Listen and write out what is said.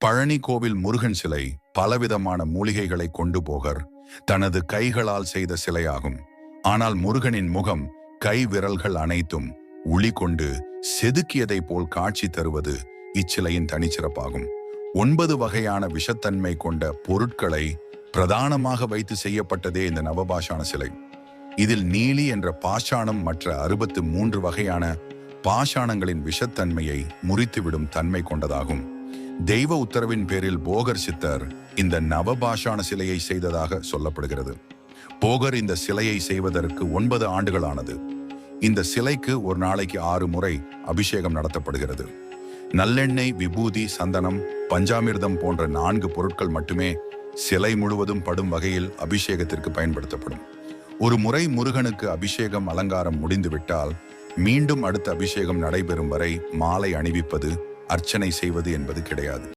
பழனி கோவில் முருகன் சிலை பலவிதமான மூலிகைகளை கொண்டு போகர் தனது கைகளால் செய்த சிலையாகும். ஆனால் முருகனின் முகம், கை விரல்கள் அனைத்தும் உளி கொண்டு செதுக்கியதை போல் காட்சி தருவது இச்சிலையின் தனிச்சிறப்பாகும். 9 வகையான விஷத்தன்மை கொண்ட பொருட்களை பிரதானமாக வைத்து செய்யப்பட்டதே இந்த நவபாஷான சிலை. இதில் நீலி என்ற பாஷாணம் மற்ற 63 வகையான பாஷாணங்களின் விஷத்தன்மையை முறித்துவிடும் தன்மை கொண்டதாகும். தெய்வ உத்தரவின் பேரில் போகர் சித்தர் இந்த நவபாஷான சிலையை செய்ததாக சொல்லப்படுகிறது. போகர் இந்த சிலையை செய்வதற்கு 9 ஆண்டுகளானது. இந்த சிலைக்கு ஒரு நாளைக்கு 6 முறை அபிஷேகம் நடத்தப்படுகிறது. நல்லெண்ணெய், விபூதி, சந்தனம், பஞ்சாமிர்தம் போன்ற 4 பொருட்கள் மட்டுமே சிலை முழுவதும் படும் வகையில் அபிஷேகத்திற்கு பயன்படுத்தப்படும். ஒரு முறை முருகனுக்கு அபிஷேகம் அலங்காரம் முடிந்துவிட்டால் மீண்டும் அடுத்த அபிஷேகம் நடைபெறும் வரை மாலை அணிவிப்பது, அர்ச்சனை செய்வது என்பது கிடையாது.